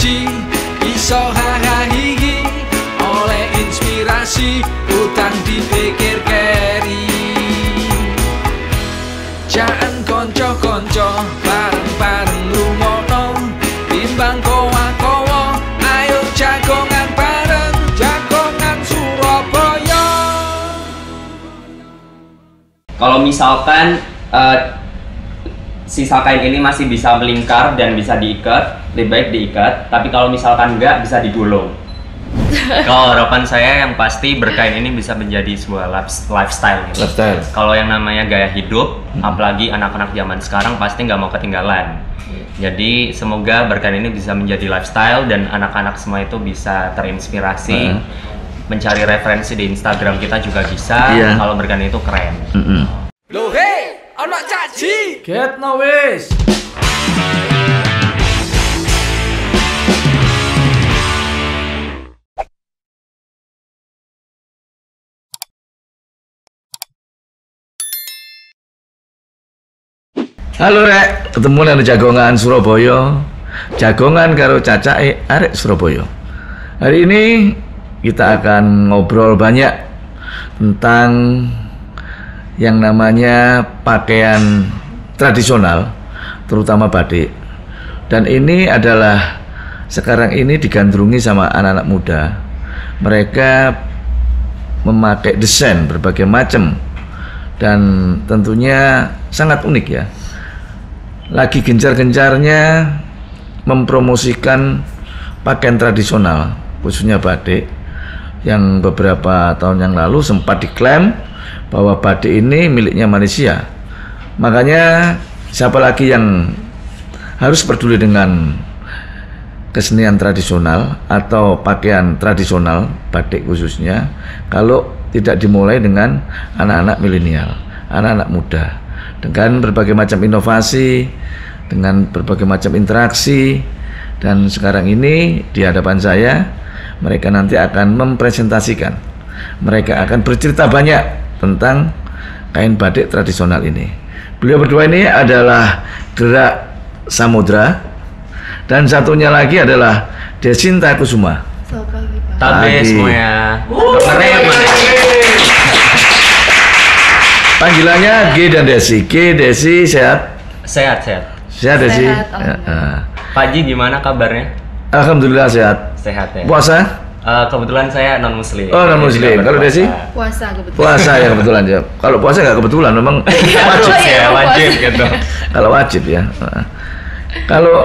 caci, iso haha hihi, oleh inspirasi utang dipikir keri. Jangan konco-konco bareng-bareng rumono, timbang kowa-kowa, ayo jagongan bareng, jagongan Surabaya. Kalau misalkan sisa kain ini masih bisa melingkar dan bisa diikat, lebih baik diikat. Tapi kalau misalkan enggak, bisa digulung. Kalau harapan saya yang pasti berkain ini bisa menjadi sebuah lifestyle gitu. Lifestyle. Kalau yang namanya gaya hidup, apalagi anak-anak zaman sekarang pasti nggak mau ketinggalan. Jadi semoga berkain ini bisa menjadi lifestyle dan anak-anak semua itu bisa terinspirasi. Mencari referensi di Instagram kita juga bisa. Kalau berkain itu keren. Loh hei, anak caci. Get no wis. Halo Rek, ketemu nang jagongan Surabaya. Jagongan karo cacake arek Surabaya. Hari ini kita akan ngobrol banyak tentang yang namanya pakaian tradisional, terutama batik. Dan ini adalah sekarang ini digandrungi sama anak-anak muda. Mereka memakai desain berbagai macam dan tentunya sangat unik ya. Lagi gencar-gencarnya mempromosikan pakaian tradisional, khususnya batik, yang beberapa tahun yang lalu sempat diklaim bahwa batik ini miliknya Malaysia. Makanya siapa lagi yang harus peduli dengan kesenian tradisional atau pakaian tradisional, batik khususnya, kalau tidak dimulai dengan anak-anak milenial, anak-anak muda, dengan berbagai macam inovasi, dengan berbagai macam interaksi. Dan sekarang ini di hadapan saya, mereka nanti akan mempresentasikan, mereka akan bercerita banyak tentang kain batik tradisional ini. Beliau berdua ini adalah Gerak Samudra, dan satunya lagi adalah Desinta Kusuma. Selamat pagi, Pak. Tabe semuanya. Keren. Panggilannya G dan Desi. G, Desi sehat? Sehat. Sehat Desi? Sehat, alhamdulillah. Pak Ji gimana kabarnya? Alhamdulillah sehat. Sehat ya. Puasa? Kebetulan saya non muslim. Oh, non muslim. Kalau Desi? Puasa kebetulan. Puasa ya kebetulan ya. Kalau puasa nggak kebetulan, memang wajib. Ya wajib gitu. Kalau wajib ya. Kalau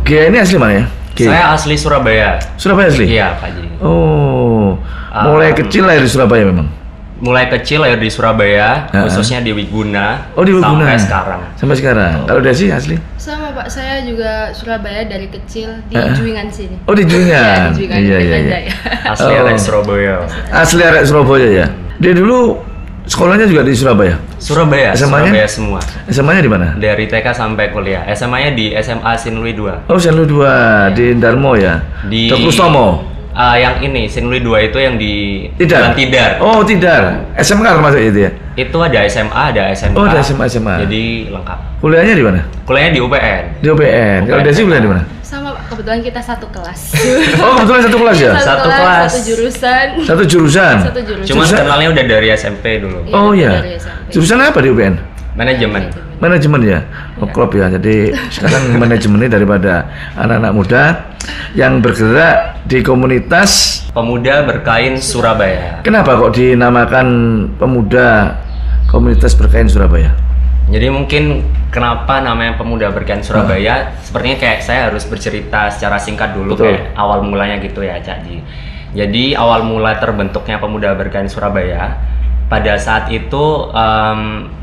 G ini asli mana ya? G. Saya asli Surabaya. Surabaya asli? Iya Pak Ji. Oh, mulai kecil lahir di Surabaya memang? Mulai kecil lahir di Surabaya, khususnya di Wiguna. Oh, di Wiguna. Sampai sekarang. Sampai sekarang. Kalau Desi asli? Sama Pak, saya juga Surabaya dari kecil di Juingan sini. Oh, di Juingan. Ya, di Juingan. Iya. Asli arek Surabaya. Asli arek Surabaya ya. Dia dulu sekolahnya juga di Surabaya. Surabaya SMA-nya? semua. SMA-nya di mana? Dari TK sampai kuliah. SMA-nya di SMA Sinlui 2. Oh, Sinlui 2 di Darmo ya. Di Dr. Kustomo. Yang ini Sinlui 2 itu yang di Tidar. Jalan Tidar. Oh, Tidar. SMK termasuk itu ya? Itu ada SMA, ada SMK. Oh, ada SMA. Jadi lengkap. Kuliahnya di mana? Kuliahnya di UPN. Di UPN. Kalau Desi kuliah di mana? Sama Pak, kebetulan kita satu kelas. Oh, kebetulan satu kelas ya? Satu kelas. Satu jurusan. Satu jurusan. Satu jurusan. Cuma kenalnya udah dari SMP dulu. Iya, Oh iya. dari SMP. Jurusan apa di UPN? Manajemen. Manajemen ya? Oh, klub ya. Jadi sekarang manajemen ini daripada anak-anak muda yang bergerak di komunitas. Pemuda Berkain Surabaya. Kenapa kok dinamakan Pemuda Komunitas Berkain Surabaya? Jadi mungkin kenapa namanya Pemuda Berkain Surabaya? Sepertinya kayak saya harus bercerita secara singkat dulu. Betul. Kayak awal mulanya gitu ya Cak Ji. Jadi awal mula terbentuknya Pemuda Berkain Surabaya, pada saat itu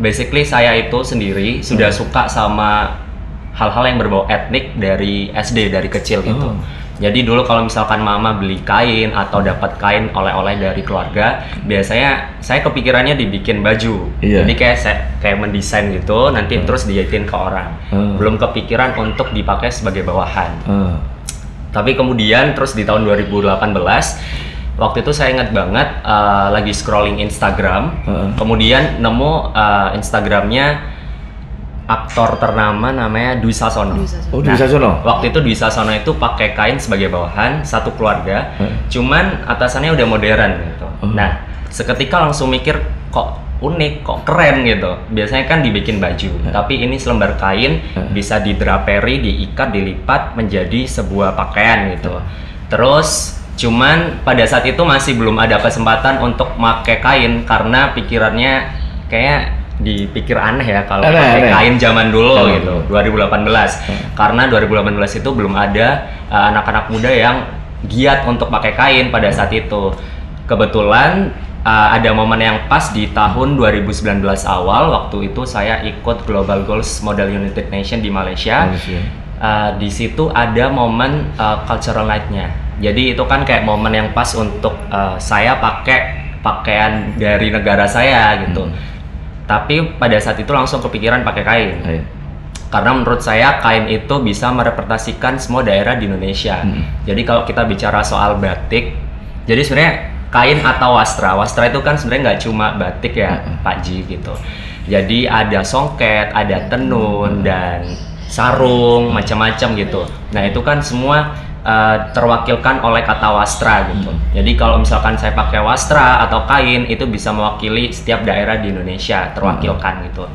basically saya itu sendiri sudah suka sama hal-hal yang berbau etnik dari SD, dari kecil gitu. Jadi dulu kalau misalkan mama beli kain atau dapat kain oleh-oleh dari keluarga, biasanya saya kepikirannya dibikin baju. Iya. Jadi kayak mendesain gitu, nanti terus dijahitin ke orang. Belum kepikiran untuk dipakai sebagai bawahan. Tapi kemudian terus di tahun 2018, waktu itu saya ingat banget lagi scrolling Instagram, kemudian nemu Instagramnya aktor ternama namanya Dwi Sasono. Oh, Dwi Sasono. Waktu itu Dwi Sasono itu pakai kain sebagai bawahan, satu keluarga. Cuman atasannya udah modern gitu. Nah, seketika langsung mikir kok unik, kok keren gitu. Biasanya kan dibikin baju, tapi ini selembar kain bisa didraperi, diikat, dilipat menjadi sebuah pakaian gitu. Terus cuman pada saat itu masih belum ada kesempatan untuk pakai kain karena pikirannya kayak dipikir aneh ya kalau pakai kain zaman dulu gitu. 2018. Karena 2018 itu belum ada anak-anak muda yang giat untuk pakai kain pada saat itu. Kebetulan ada momen yang pas di tahun 2019 awal, waktu itu saya ikut Global Goals Model United Nation di Malaysia. Di situ ada momen cultural night-nya. Jadi itu kan kayak momen yang pas untuk saya pakai pakaian dari negara saya gitu. Tapi pada saat itu langsung kepikiran pakai kain. Karena menurut saya kain itu bisa merepresentasikan semua daerah di Indonesia. Jadi kalau kita bicara soal batik, jadi sebenarnya kain atau wastra itu kan sebenarnya nggak cuma batik ya, Pak Ji gitu. Jadi ada songket, ada tenun dan sarung, macam-macam gitu. Nah itu kan semua terwakilkan oleh kata wastra gitu. Jadi kalau misalkan saya pakai wastra atau kain itu bisa mewakili setiap daerah di Indonesia terwakilkan gitu.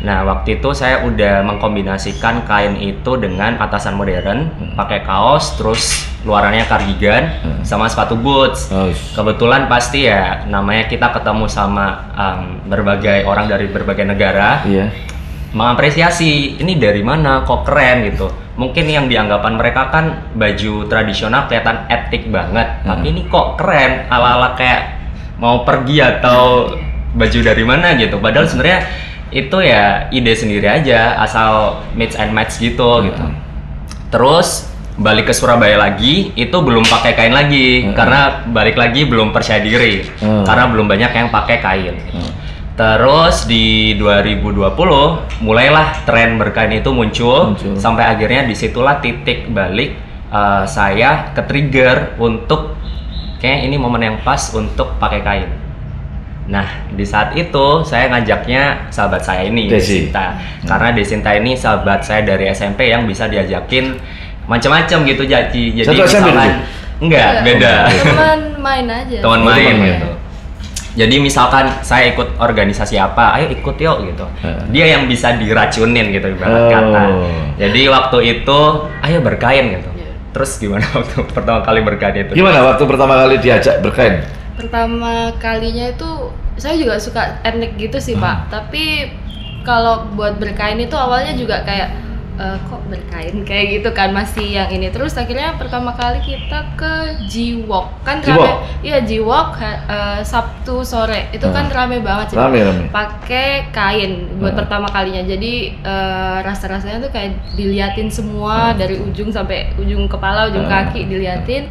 Nah waktu itu saya udah mengkombinasikan kain itu dengan atasan modern, pakai kaos, terus luarannya cardigan sama sepatu boots. Kebetulan pasti ya namanya kita ketemu sama berbagai orang dari berbagai negara. Mengapresiasi ini dari mana kok keren gitu. Mungkin yang dianggapan mereka kan baju tradisional kelihatan etik banget, tapi ini kok keren ala-ala kayak mau pergi atau baju dari mana gitu. Padahal sebenarnya itu ya ide sendiri aja, asal mix and match gitu gitu. Terus balik ke Surabaya lagi, itu belum pakai kain lagi karena balik lagi belum percaya diri karena belum banyak yang pakai kain. Terus di 2020 mulailah tren berkain itu muncul. Sampai akhirnya disitulah titik balik saya ke-trigger untuk kayak ini momen yang pas untuk pakai kain. Nah di saat itu saya ngajaknya sahabat saya ini, Desinta. Karena Desinta ini sahabat saya dari SMP yang bisa diajakin macam-macam gitu. Jadi misalkan enggak beda. Teman main aja. Teman main gitu. Jadi misalkan saya ikut organisasi apa, ayo ikut yuk gitu. Dia yang bisa diracunin gitu ibarat kata. Jadi waktu itu ayo berkain gitu. Terus gimana waktu pertama kali berkain itu? Gimana waktu pertama kali diajak berkain? Pertama kalinya itu saya juga suka etnik gitu sih Pak. Tapi kalau buat berkain itu awalnya juga kayak kok berkain kayak gitu kan, masih yang ini. Terus akhirnya pertama kali kita ke Jiwok kan rame. Iya Jiwok Sabtu sore itu kan rame banget sih. Rame. Pakai kain buat pertama kalinya. Jadi rasa-rasanya tuh kayak diliatin semua dari ujung sampai ujung kepala, ujung kaki diliatin.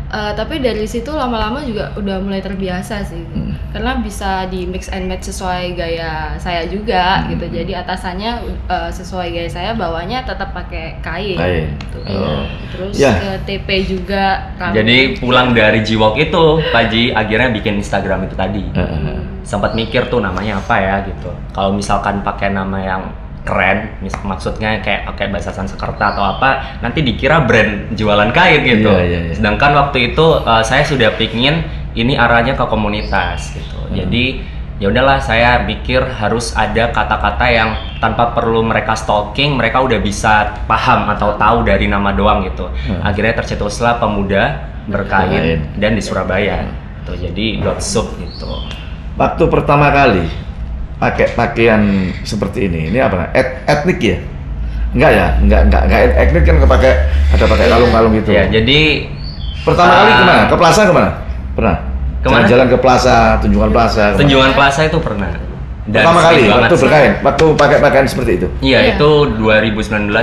Tapi dari situ lama-lama juga udah mulai terbiasa sih, karena bisa di mix and match sesuai gaya saya juga gitu. Jadi atasannya sesuai gaya saya, bawahnya tetap pakai kain. Gitu. Terus ke TP juga rame. Jadi pulang dari Jiwok itu Pak Ji akhirnya bikin Instagram itu tadi. Sempat mikir tuh namanya apa ya gitu. Kalau misalkan pakai nama yang keren, maksudnya kayak pakai bahasa Sanskerta atau apa, nanti dikira brand jualan kain gitu. Sedangkan waktu itu saya sudah pingin ini arahnya ke komunitas gitu. Jadi ya udahlah saya pikir harus ada kata-kata yang tanpa perlu mereka stalking, mereka udah bisa paham atau tahu dari nama doang gitu. Akhirnya tercetuslah Pemuda Berkain dan di Surabaya. Tuh, jadi .sub gitu. Waktu pertama kali pakai pakaian seperti ini apa? Etnik ya? Enggak ya? Enggak etnik kan pakai kalung-kalung gitu. Ya, jadi pertama kali kemana? Ke plaza kemana? Pernah? Jalan ke plaza, Tunjungan Plaza. Kemana? Tunjungan Plaza itu pernah. Dan pertama kali waktu berkain, waktu pakai pakaian seperti itu. Iya, itu 2021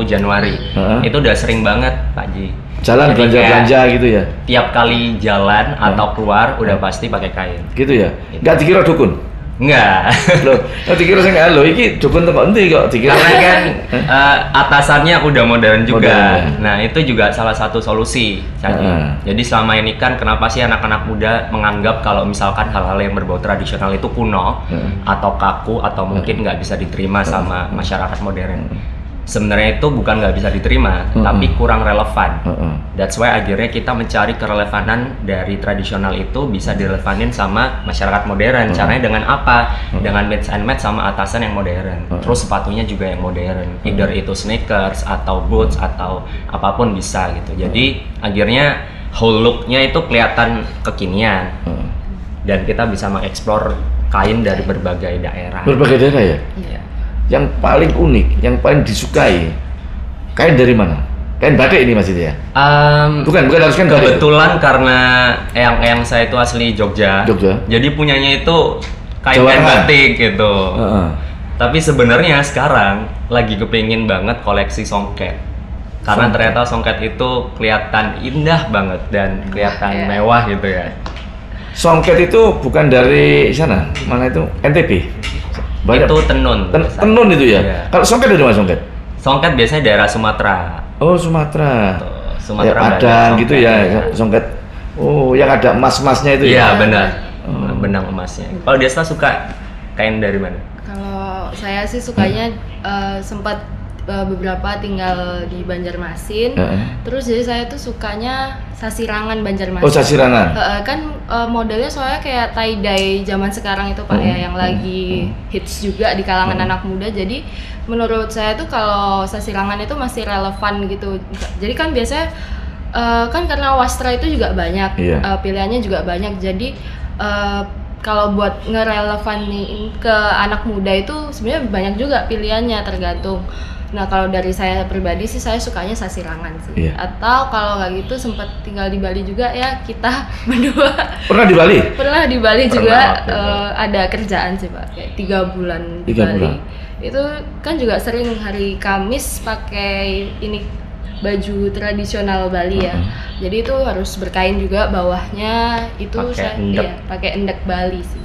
Januari. Itu udah sering banget, Pak Ji. Jalan belanja-belanja gitu ya. Tiap kali jalan atau keluar udah pasti pakai kain. Gitu ya. Enggak dikira dukun. Enggak. Loh, dikira saya lho iki dukun teko endi kok dikira. Karena kan atasannya udah modern juga. Modern. Nah, itu juga salah satu solusi. Jadi selama ini kan kenapa sih anak-anak muda menganggap kalau misalkan hal-hal yang berbau tradisional itu kuno atau kaku atau mungkin nggak bisa diterima sama masyarakat modern. Sebenarnya itu bukan nggak bisa diterima, tapi kurang relevan. That's why akhirnya kita mencari kerelevanan dari tradisional itu bisa direlevanin sama masyarakat modern. Caranya dengan apa? Dengan mix and match sama atasan yang modern. Terus sepatunya juga yang modern. Either itu sneakers atau boots atau apapun bisa gitu. Jadi akhirnya whole look-nya itu kelihatan kekinian. Dan kita bisa mengeksplor kain dari berbagai daerah. Berbagai daerah ya? Iya. Yang paling unik, yang paling disukai, kain dari mana? Kain batik ini maksudnya ya? Bukan harus kain batik. Kebetulan karena yang saya itu asli Jogja. Jadi punyanya itu kain batik gitu. Tapi sebenarnya sekarang lagi kepingin banget koleksi songket. Karena ternyata songket itu kelihatan indah banget dan kelihatan mewah gitu ya. Songket itu bukan dari sana, mana itu? NTB? Banyak. Itu tenun. Tenun itu ya? Iya. Kalau songket dari mana songket? Songket biasanya daerah Sumatera. Oh, Sumatera. Sumatera ya, Padang gitu ya, songket. Oh, yang ada emas-emasnya itu ya? Iya, benar. Benang emasnya. Kalau Desta suka kain dari mana? Kalau saya sih sukanya sempat beberapa tinggal di Banjarmasin. Terus jadi saya tuh sukanya sasirangan Banjarmasin. Oh, sasirangan. Kan modelnya soalnya kayak tie dye zaman sekarang itu Pak ya, yang lagi hits juga di kalangan anak muda. Jadi menurut saya tuh kalau sasirangan itu masih relevan gitu. Jadi kan biasanya kan karena wastra itu juga banyak, pilihannya juga banyak. Jadi kalau buat ngerelevanin ke anak muda itu sebenarnya banyak juga pilihannya, tergantung. Nah, kalau dari saya pribadi sih saya sukanya sasirangan sih. Atau kalau nggak gitu sempat tinggal di Bali juga ya kita berdua. Pernah di Bali? Pernah di Bali juga, ada kerjaan sih Pak, kayak 3 bulan di Bali. Itu kan juga sering hari Kamis pakai ini baju tradisional Bali ya. Jadi itu harus berkain juga, bawahnya itu pakai endek Bali sih.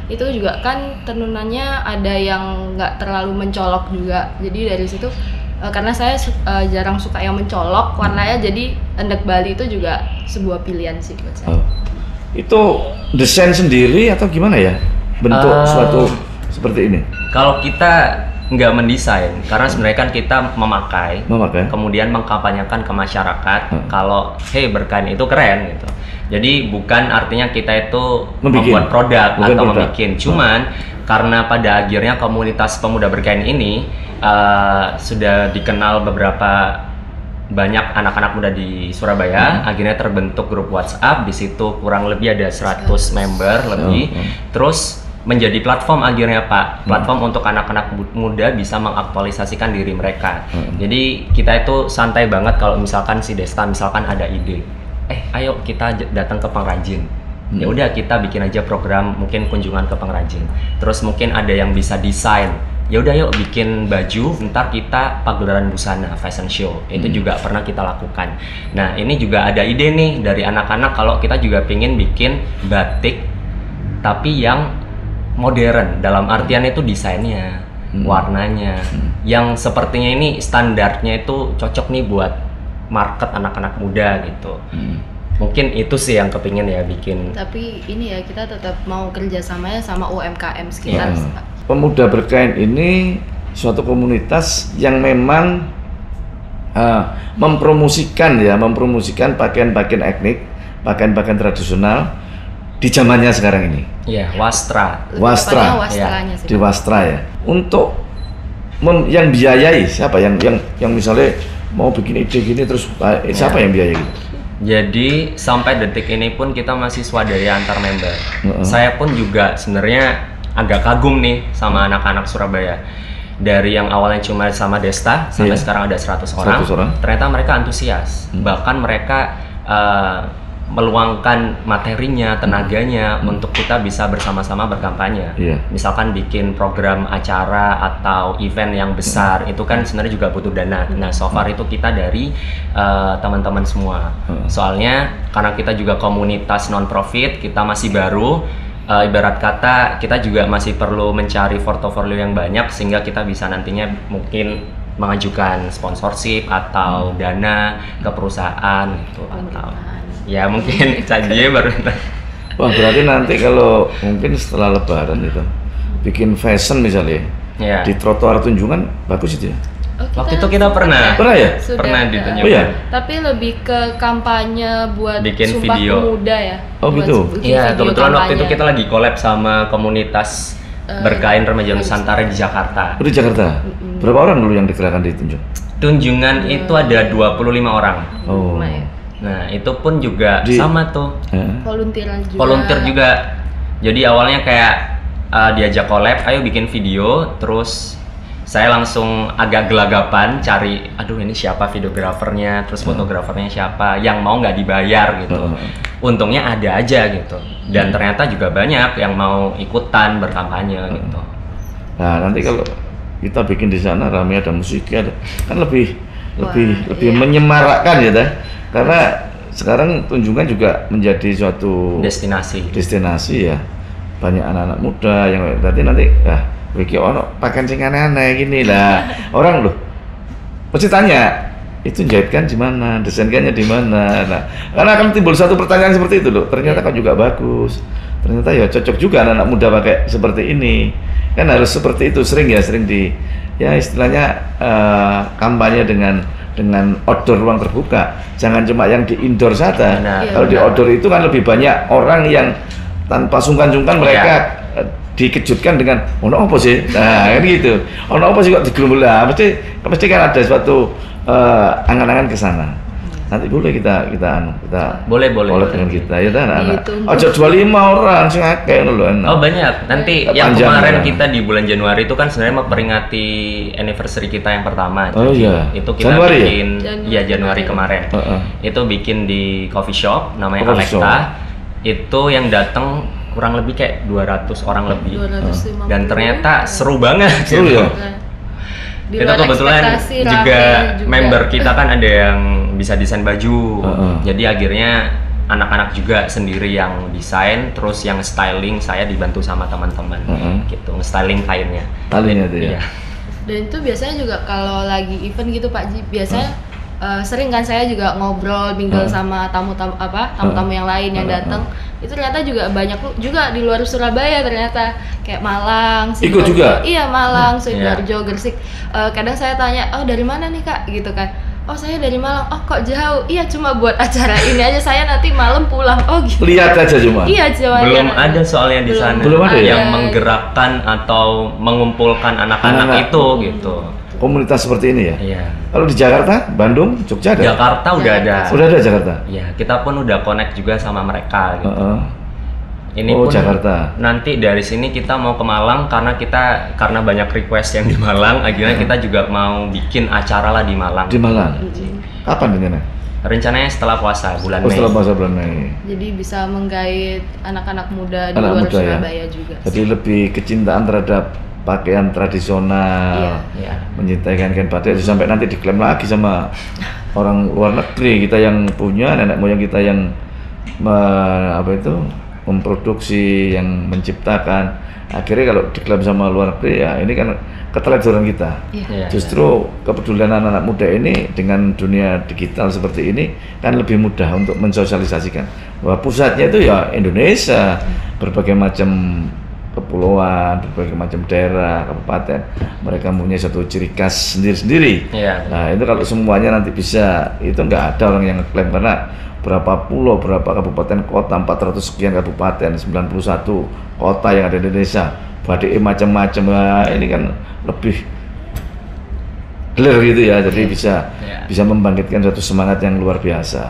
Itu juga kan tenunannya ada yang nggak terlalu mencolok juga. Jadi dari situ karena saya jarang suka yang mencolok warnanya, jadi endek Bali itu juga sebuah pilihan sih buat saya. Itu desain sendiri atau gimana ya bentuk suatu seperti ini? Kalau kita nggak mendesain, karena sebenarnya kan kita memakai, kemudian mengkampanyekan ke masyarakat kalau hey berkain itu keren gitu. Jadi bukan artinya kita itu membuat produk atau membuat, cuman karena pada akhirnya komunitas pemuda berkain ini sudah dikenal beberapa banyak anak-anak muda di Surabaya, akhirnya terbentuk grup WhatsApp. Di situ kurang lebih ada 100 member lebih. Terus menjadi platform akhirnya Pak, platform untuk anak-anak muda bisa mengaktualisasikan diri mereka. Jadi kita itu santai banget kalau misalkan si Desta misalkan ada ide, ayo kita datang ke pengrajin. Ya udah kita bikin aja program mungkin kunjungan ke pengrajin. Terus mungkin ada yang bisa desain. Ya udah yuk bikin baju, ntar kita pagelaran busana, fashion show. Itu juga pernah kita lakukan. Nah, ini juga ada ide nih dari anak-anak kalau kita juga pengen bikin batik tapi yang modern, dalam artian itu desainnya, warnanya, yang sepertinya ini standarnya itu cocok nih buat market anak-anak muda gitu. Mungkin itu sih yang kepingin ya bikin. Tapi ini ya kita tetap mau kerjasamanya sama UMKM sekitar. Pemuda Berkain ini suatu komunitas yang memang mempromosikan pakaian-pakaian etnik, pakaian-pakaian tradisional di zamannya sekarang ini. Iya, wastra. Wastranya di wastra ya. Untuk yang biayai siapa? Yang misalnya mau bikin ide gini terus siapa yang biayai gitu? Jadi sampai detik ini pun kita masih swadaya antar member. Saya pun juga sebenarnya agak kagum nih sama anak-anak Surabaya. Dari yang awalnya cuma sama Desta sampai sekarang ada 100 orang. Ternyata mereka antusias. Bahkan mereka meluangkan materinya, tenaganya untuk kita bisa bersama-sama berkampanye. Misalkan bikin program acara atau event yang besar, itu kan sebenarnya juga butuh dana. Nah, so far itu kita dari teman-teman semua. Soalnya karena kita juga komunitas non-profit, kita masih baru, ibarat kata kita juga masih perlu mencari portofolio yang banyak sehingga kita bisa nantinya mungkin mengajukan sponsorship atau dana ke perusahaan gitu atau ya mungkin Cajie baru. Wah, berarti nanti kalau mungkin setelah Lebaran itu bikin fashion misalnya Ya. di trotoar Tunjungan, bagus itu ya. Waktu itu kita pernah. Pernah ya? Sudah, Pernah ditunjukkan. Oh, iya? Tapi lebih ke kampanye buat Bikin Sumpah video. Pemuda ya. Oh, Buat gitu? bikin Iya, video kebetulan waktu itu kampanye. kita lagi collab sama komunitas berkain remaja Nusantara di Jakarta. Oh, di Jakarta. Berapa orang dulu yang dikerahkan di Tunjung? Tunjungan itu ada 25 orang. Oh. Lumayan. Nah, itu pun juga Di- sama tuh. Volunteeran juga. Volunteer juga. Jadi awalnya kayak diajak collab, ayo bikin video, terus saya langsung agak gelagapan cari, aduh ini siapa videografernya, terus fotografernya siapa, yang mau nggak dibayar gitu. Untungnya ada aja gitu, dan ternyata juga banyak yang mau ikutan berkampanye gitu. Nah, nanti kalau kita bikin di sana rame, ada musiknya, kan lebih iya. menyemarakkan ya, Teh. Karena sekarang Tunjungan juga menjadi suatu destinasi ya. Banyak anak-anak muda yang nanti Wiki ono pakaian sing aneh-aneh gini lah. Orang loh mesti tanya, itu jahitkan di mana, desainkannya di mana. Nah, karena akan timbul satu pertanyaan seperti itu loh. Ternyata kan juga bagus. Ternyata ya cocok juga anak-anak muda pakai seperti ini. Kan harus seperti itu, sering di ya istilahnya kampanye dengan outdoor ruang terbuka. Jangan cuma yang di indoor saja. Benar. Kalau di outdoor itu kan lebih banyak orang yang tanpa sungkan-sungkan mereka dikejutkan dengan ono apa sih? Nah, kan gitu. Ono apa sih kok digelumbul lah? Pasti kan ada suatu angan-angan ke sana. Nanti boleh kita Boleh. dengan kita ya anak-anak. Ditunggu. Aja 25 orang sing akeh lho enak. Oh banyak. Nanti yang Panjang, kemarin ya. kita di bulan Januari itu kan sebenarnya memperingati anniversary kita yang pertama. Oh, Jadi, iya. Itu kita Januari ya? bikin ya Januari kemarin. Itu bikin di coffee shop namanya Coffee Alekta. Itu yang datang kurang lebih kayak 200 orang lebih. 250. Dan ternyata seru banget. Seru gitu. ya? Di Itu luar kebetulan ekspektasi, rame juga member kita kan ada yang bisa desain baju. Jadi akhirnya anak-anak juga sendiri yang desain, terus yang styling saya dibantu sama teman-teman gitu, styling kainnya. Talinya itu ya. Iya. Dan itu biasanya juga kalau lagi event gitu Pak Ji, biasanya sering kan saya juga ngobrol mingle sama tamu-tamu yang lain yang datang. Itu ternyata juga banyak juga di luar Surabaya, ternyata kayak Malang, Ikut juga? Iya, Malang, Sidoarjo, Gresik. Kadang saya tanya, "Oh, dari mana nih, Kak?" gitu kan. "Oh, saya dari Malang." "Oh, kok jauh?" "Iya, cuma buat acara ini aja, saya nanti malam pulang." Oh, gitu. Lihat aja cuma. Iya, cuma Belum lihat. ada soalnya di sana Belum ada ya? yang menggerakkan atau mengumpulkan anak-anak Anak-anak. itu gitu. Komunitas seperti ini ya. Iya. Kalau di Jakarta, Bandung, Jogja ada. Jakarta udah ada. Sudah ada Jakarta. Ya, kita pun udah connect juga sama mereka gitu. Ini Oh, pun Jakarta. nanti dari sini kita mau ke Malang karena banyak request yang di Malang, akhirnya kita juga mau bikin acara lah di Malang. Di Malang. Kapan rencana? Rencananya setelah puasa bulan Oh, Mei. setelah puasa bulan Mei. Jadi bisa menggait anak-anak muda di Anak luar muda ya. Surabaya juga. Jadi lebih kecintaan terhadap pakaian tradisional, Iya. mencintai kain batik, sampai nanti diklaim lagi sama orang luar negeri. Kita yang punya, nenek moyang kita yang memproduksi, yang menciptakan. Akhirnya kalau diklaim sama luar negeri, ya ini kan keteledoran kita. Iya. Justru kepedulian anak-anak muda ini dengan dunia digital seperti ini kan lebih mudah untuk mensosialisasikan bahwa pusatnya itu ya Indonesia, berbagai macam kepulauan, berbagai macam daerah, kabupaten, mereka punya satu ciri khas sendiri-sendiri. Iya. Nah itu kalau semuanya nanti bisa, itu nggak ada orang yang ngeklaim karena berapa pulau, berapa kabupaten kota, 400 sekian kabupaten, 91 kota yang ada di Indonesia, badik macam-macam. Nah, ini kan lebih clear gitu ya, jadi bisa membangkitkan suatu semangat yang luar biasa.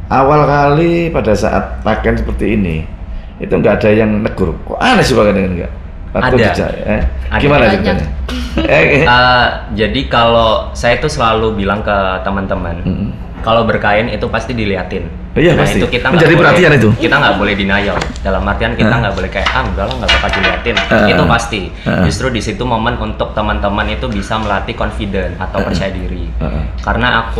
Awal kali pada saat pakaian seperti ini, itu nggak ada yang negur, kok aneh sih pakaian ini enggak? Ada. Ada. Gimana Banyak. ceritanya? Jadi kalau saya tuh selalu bilang ke teman-teman, Kalau berkain itu pasti diliatin. Iya, nah, pasti. itu kita Menjadi nggak perhatian boleh, itu. Kita nggak boleh denial. Dalam artian kita nggak boleh kayak enggak lah nggak bakal diliatin. Itu pasti. Justru di situ momen untuk teman-teman itu bisa melatih confident atau percaya diri. Karena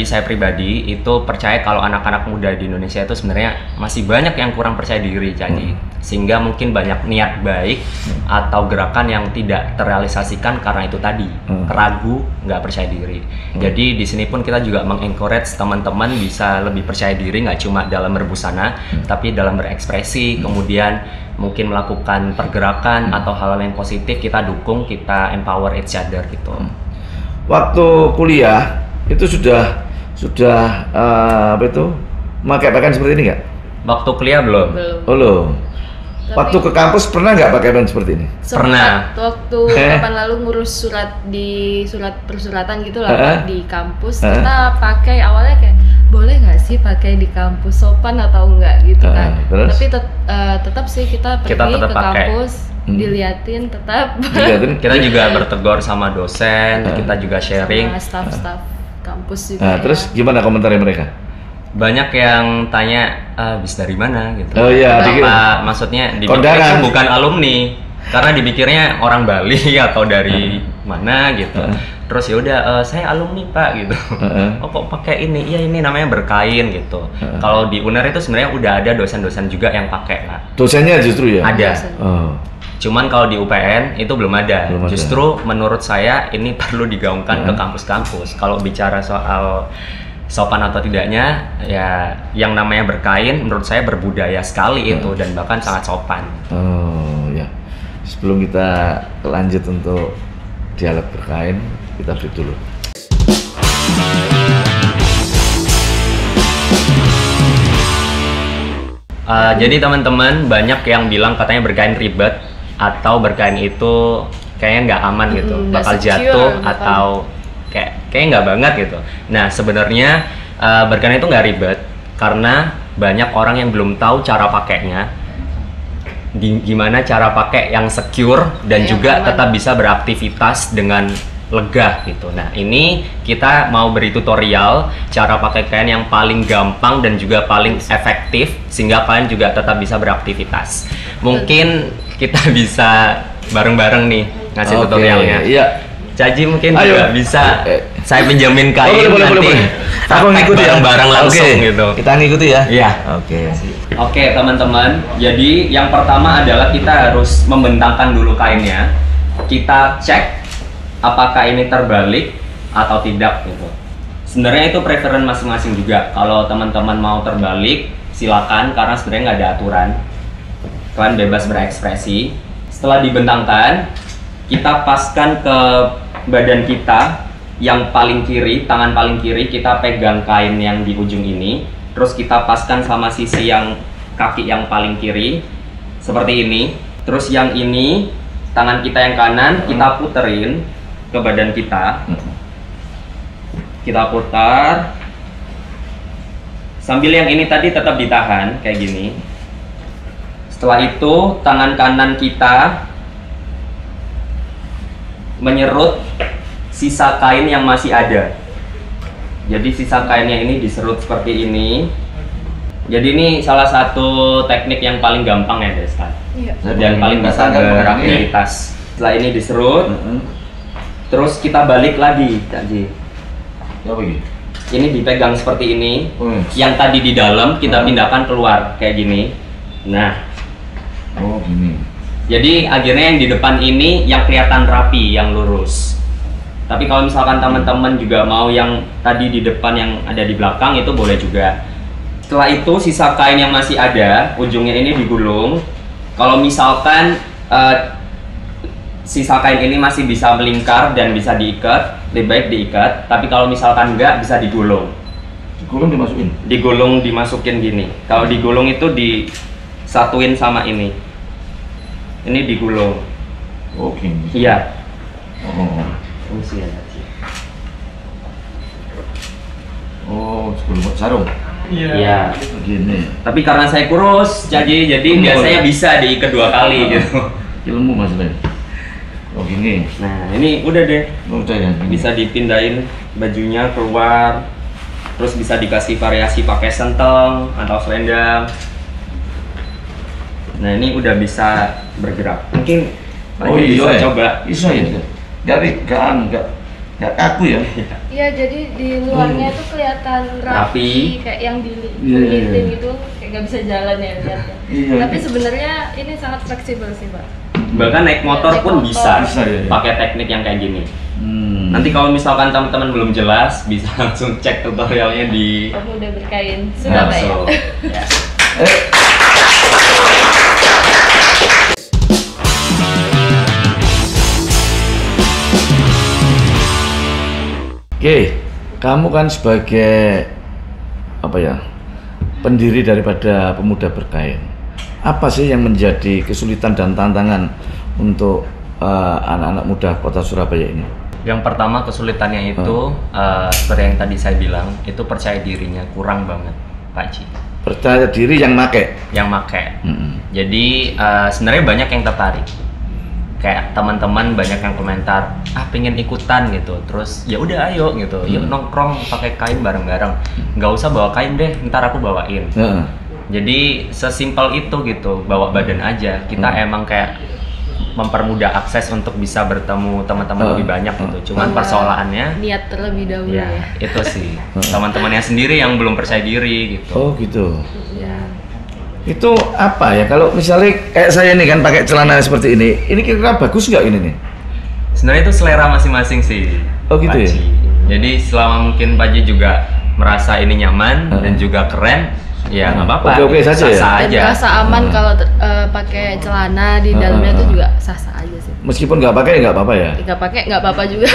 saya pribadi itu percaya kalau anak-anak muda di Indonesia itu sebenarnya masih banyak yang kurang percaya diri, jadi sehingga mungkin banyak niat baik atau gerakan yang tidak terrealisasikan karena itu tadi ragu, nggak percaya diri. Jadi di sini pun kita juga mengencourage teman-teman bisa lebih percaya diri, nggak cuma dalam berbusana tapi dalam berekspresi, kemudian mungkin melakukan pergerakan atau hal-hal yang positif kita dukung, kita empower each other gitu. Waktu kuliah itu sudah apa itu pakai pakaian seperti ini nggak? Waktu kuliah belum. Oh loh. Tapi- Waktu ke kampus pernah nggak pakai pakaian seperti ini? Pernah. Waktu kapan lalu ngurus surat persuratan gitu lah Pak, di kampus, kita pakai awalnya kayak boleh nggak sih pakai di kampus, sopan atau enggak gitu kan. Terus? Tapi tetap sih kita pergi tetap ke pakai. kampus, diliatin tetap Dilihatin? Kita juga bertegur sama dosen, kita juga sharing. sama staff-staff kampus juga. Nah, terus gimana komentarnya mereka? Banyak yang tanya, habis dari mana gitu. Oh iya, Kenapa? Maksudnya dipikirnya kondangan. bukan alumni, karena dipikirnya orang Bali atau dari mana gitu. Terus ya udah, saya alumni Pak gitu. Oh kok pakai ini? Iya ini namanya berkain gitu. Kalau di UNER itu sebenarnya udah ada dosen-dosen juga yang pakai Pak. Dosennya justru ya? Ada. Oh. Cuman kalau di UPN itu belum ada. Belum ada. Justru menurut saya ini perlu digaungkan ke kampus-kampus. Kalau bicara soal sopan atau tidaknya, ya yang namanya berkain menurut saya berbudaya sekali itu dan bahkan sangat sopan. Oh ya. Sebelum kita lanjut untuk dialog berkain, kita break dulu. Jadi teman-teman banyak yang bilang katanya berkain ribet atau berkain itu kayaknya nggak aman gitu, nggak bakal secure, jatuh bakal- atau kayak nggak banget gitu. Nah sebenarnya berkain itu nggak ribet karena banyak orang yang belum tahu cara pakainya, gimana cara pakai yang secure dan Yang juga aman. tetap bisa beraktivitas dengan lega gitu. Nah ini kita mau beri tutorial cara pakai kain yang paling gampang dan juga paling efektif sehingga kalian juga tetap bisa beraktivitas. Mungkin kita bisa bareng-bareng nih ngasih Oke, tutorialnya. Iya. Caji mungkin Ayo. juga bisa saya pinjamin kain nanti Aku ngikuti ya. bareng-bareng langsung Oke, gitu. Kita ngikuti ya. Iya. Oke. Oke teman-teman, jadi yang pertama adalah kita harus membentangkan dulu kainnya. Kita cek apakah ini terbalik atau tidak gitu. Sebenarnya itu preference masing-masing juga. Kalau teman-teman mau terbalik, silakan karena sebenarnya nggak ada aturan. Kalian bebas berekspresi. Setelah dibentangkan, kita paskan ke badan kita yang paling kiri, tangan paling kiri kita pegang kain yang di ujung ini. Terus kita paskan sama sisi yang kaki yang paling kiri seperti ini. Terus yang ini tangan kita yang kanan kita puterin ke badan kita. Kita putar sambil yang ini tadi tetap ditahan kayak gini. Setelah itu tangan kanan kita menyerut sisa kain yang masih ada. Jadi sisa kainnya ini diserut seperti ini. Jadi ini salah satu teknik yang paling gampang ya Desta. Iya. Dan paling bisa beraktivitas. Setelah ini diserut, terus kita balik lagi, Cak Ji. Apa ini? Ini dipegang seperti ini. Yang tadi di dalam kita pindahkan keluar kayak gini. Nah, Oh, gini. jadi akhirnya yang di depan ini yang kelihatan rapi, yang lurus. Tapi kalau misalkan teman-teman juga mau yang tadi di depan yang ada di belakang itu boleh juga. Setelah itu sisa kain yang masih ada, ujungnya ini digulung. Kalau misalkan sisa kain ini masih bisa melingkar dan bisa diikat, lebih baik diikat. Tapi kalau misalkan enggak, bisa digulung. Digulung dimasukin. Digulung dimasukin gini. Kalau digulung itu disatuin sama ini. Ini digulung. Oh, gini. Iya. Oh. Fungsi ya, Ci. Oh, sebelum sarung. Iya. Gini. Tapi karena saya kurus, jadi biasanya bisa diikat 2 kali gitu. Ilmu maksudnya. Oh, gini. Nah, ini udah deh. Oh, udah ya. Gini. Bisa dipindahin bajunya keluar. terus bisa dikasih variasi pakai senteng atau selendang. Nah ini udah bisa bergerak. Mungkin bisa coba. Bisa ya. Nggak kaku ya. Iya, jadi di luarnya tuh kelihatan rapi, kayak yang dilihatin gitu, kayak nggak bisa jalan ya lihatnya. Tapi sebenarnya ini sangat fleksibel sih, Pak. Bahkan naik motor pun bisa ya. pakai teknik yang kayak gini. Nanti kalau misalkan teman-teman belum jelas, bisa langsung cek tutorialnya di Pemuda Berkain Surabaya. Ya. Oke, kamu kan sebagai pendiri daripada Pemuda Berkain. Apa sih yang menjadi kesulitan dan tantangan untuk anak-anak muda Kota Surabaya ini? Yang pertama kesulitannya itu seperti yang tadi saya bilang, itu percaya dirinya kurang banget, Pak Ci. Percaya diri yang make. Jadi sebenarnya banyak yang tertarik. Kayak teman-teman banyak yang komentar, pengen ikutan gitu, terus ya udah ayo gitu, yuk nongkrong pakai kain bareng-bareng, nggak usah bawa kain deh, ntar aku bawain. Jadi sesimpel itu gitu, bawa badan aja. Kita emang kayak mempermudah akses untuk bisa bertemu teman-teman lebih banyak gitu. Cuman persoalannya niat terlebih dahulu ya. Itu sih teman-temannya sendiri yang belum percaya diri gitu. Oh gitu. Ya. Itu apa ya, kalau misalnya kayak saya nih kan pakai celana seperti ini kira-kira bagus nggak ini nih? Sebenarnya itu selera masing-masing sih. Oh gitu ya? Jadi selama mungkin Pak Ji juga merasa ini nyaman dan juga keren, ya nggak apa-apa. Oke saja ya? Sah-sah Dan aja. rasa aman kalau pakai celana di dalamnya tuh juga sah-sah aja sih. Meskipun nggak pakai nggak apa-apa ya? Nggak pakai nggak apa-apa juga.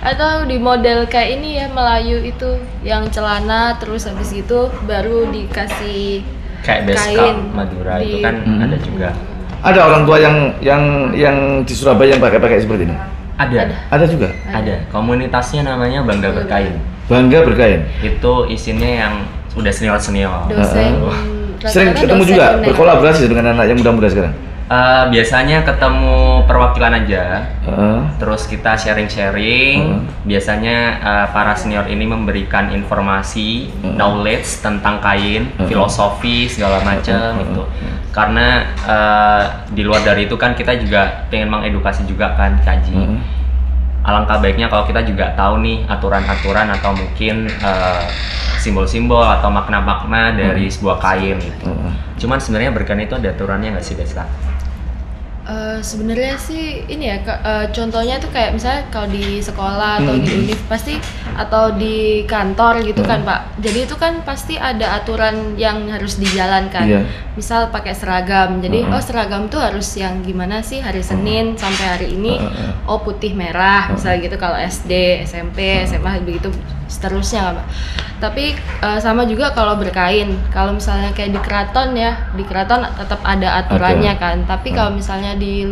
Atau di model kayak ini ya, Melayu itu yang celana terus habis gitu baru dikasih Kayak beskap kain Madura itu di- kan ada juga. Ada orang tua yang di Surabaya yang pakai seperti ini? Ada juga? Ada. Komunitasnya namanya Bangga Berkain. Bangga Berkain. Itu isinya yang udah senior-senior. dosen. Sering rata-rata ketemu dosen juga, UNER. berkolaborasi dengan anak yang muda-muda sekarang? Biasanya ketemu perwakilan aja. Heeh. Terus kita sharing-sharing. Biasanya para senior ini memberikan informasi, knowledge tentang kain, filosofi segala macam itu. Karena di luar dari itu kan kita juga pengen mengedukasi juga kan, Kaji. Alangkah baiknya kalau kita juga tahu nih aturan-aturan atau mungkin simbol-simbol atau makna-makna dari sebuah kain gitu. Cuman sebenarnya berkain itu ada aturannya nggak sih, Desa? Sebenarnya sih ini ya, contohnya tuh kayak misalnya kalau di sekolah atau di univ pasti atau di kantor gitu kan Pak. Jadi itu kan pasti ada aturan yang harus dijalankan. Iya. Misal pakai seragam. Jadi seragam tuh harus yang gimana sih hari Senin sampai hari ini? Oh putih merah misalnya gitu kalau SD, SMP, SMA begitu seterusnya kan Pak. Tapi sama juga kalau berkain. Kalau misalnya kayak di keraton ya, di keraton tetap ada aturannya kan. Tapi kalau misalnya di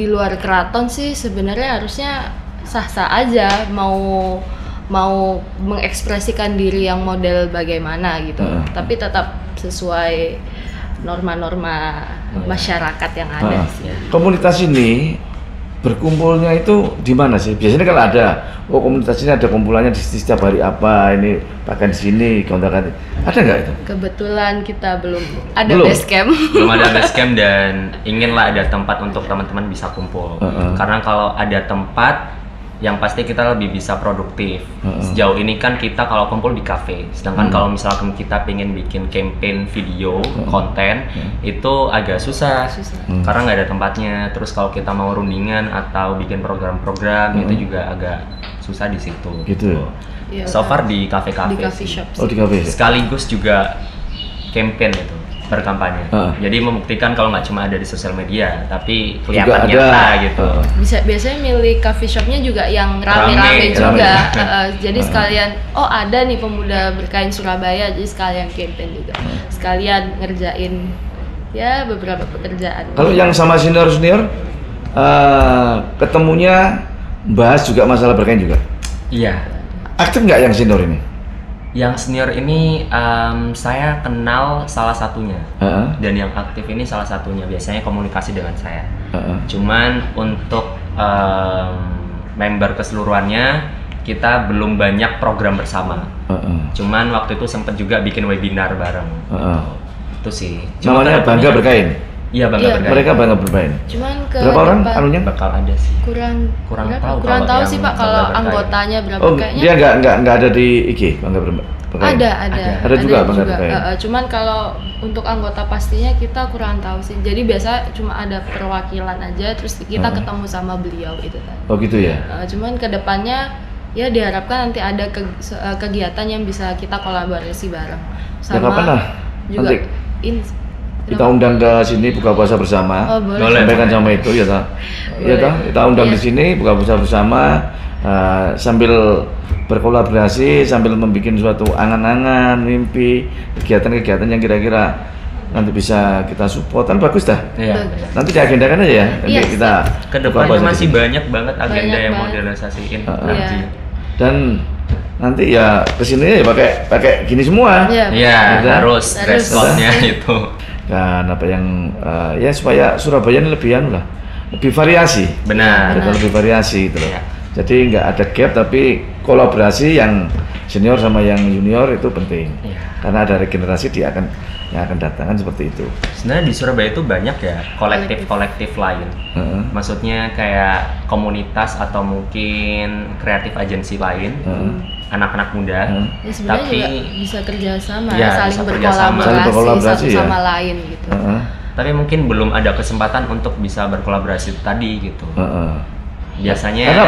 luar keraton sih sebenarnya harusnya sah-sah aja mau mengekspresikan diri yang model bagaimana gitu. Tapi tetap sesuai norma-norma masyarakat yang ada sih. Komunitas ini berkumpulnya itu di mana sih? Biasanya kan ada, komunitas ini ada kumpulannya di setiap hari apa, ini bahkan di sini, kontak-kontak. Ada nggak itu? Kebetulan kita belum ada Belum? base camp. Belum ada base camp dan inginlah ada tempat untuk teman-teman bisa kumpul. Karena kalau ada tempat, yang pasti kita lebih bisa produktif. Sejauh ini kan kita kalau kumpul di kafe, sedangkan kalau misalkan kita pengen bikin campaign video, konten, itu agak susah. Karena nggak ada tempatnya. Terus kalau kita mau rundingan atau bikin program-program, itu juga agak susah di situ. Gitu. Iya, So far di kafe-kafe di coffee sih. shop Oh sih. di kafe. Sekaligus juga campaign itu, berkampanye. Jadi membuktikan kalau nggak cuma ada di sosial media, tapi kelihatan nyata gitu. Biasanya milih coffee shopnya juga yang rame-rame Rame, juga. Jadi sekalian, oh ada nih Pemuda Berkain Surabaya, jadi sekalian campaign juga. Sekalian ngerjain ya beberapa pekerjaan. Kalau yang sama senior-senior, ketemunya bahas juga masalah berkain juga. Iya. Aktif nggak yang senior ini? Yang senior ini saya kenal salah satunya, dan yang aktif ini salah satunya. Biasanya komunikasi dengan saya. Cuman untuk member keseluruhannya kita belum banyak program bersama. Cuman waktu itu sempet juga bikin webinar bareng. Itu sih. Namanya Bangga Berkain. Iya, Bangga Iya. Berkain. Mereka Bangga Berkain. Cuman ke Berapa orang depan anunya? Bakal ada sih. kurang Kurang tahu kurang kalau tahu yang sih Pak Bangga kalau Berkain. anggotanya berapa Oh, kayaknya. dia nggak ada di IG Bangga Berkain. Ada Ada juga Bangga Berkain. Cuman kalau untuk anggota pastinya kita kurang tahu sih. Jadi biasa cuma ada perwakilan aja, terus kita ketemu sama beliau itu tadi. Oh gitu ya. Cuman kedepannya ya diharapkan nanti ada kegiatan yang bisa kita kolaborasi bareng. Ya kapan lah? Juga Nanti ini. kita undang ke sini buka puasa bersama. Oh, boleh. Boleh. Sampaikan sama itu ya ta. Ya ta, kita undang Iya. di sini buka puasa bersama sambil berkolaborasi, sambil membuat suatu angan-angan, mimpi, kegiatan-kegiatan yang kira-kira nanti bisa kita support, kan bagus dah. Iya. Nanti diagendakan aja ya. Nanti Iya, kita buka Kedepannya puasa di masih sini. banyak banget agenda Banyak yang mau banget. direalisasiin. Iya. Dan nanti ya kesini ya pakai gini semua. Iya. Iya, Ada. harus Harus. responnya itu. Dan apa yang ya supaya Surabaya ini lebih anu lah, lebih variasi. Benar. Kita lebih variasi gitu loh. Iya. Jadi nggak ada gap tapi kolaborasi yang senior sama yang junior itu penting. Iya. Karena ada regenerasi yang akan datang kan seperti itu. Sebenarnya di Surabaya itu banyak ya kolektif-kolektif lain. Heeh. Maksudnya kayak komunitas atau mungkin kreatif agensi lain, anak-anak muda. Ya sebenarnya Tapi juga bisa kerjasama, Ya, saling bisa berkolaborasi, Saling berkolaborasi, satu ya. sama lain gitu. Heeh. tapi mungkin belum ada kesempatan untuk bisa berkolaborasi tadi gitu. Heeh. Biasanya Karena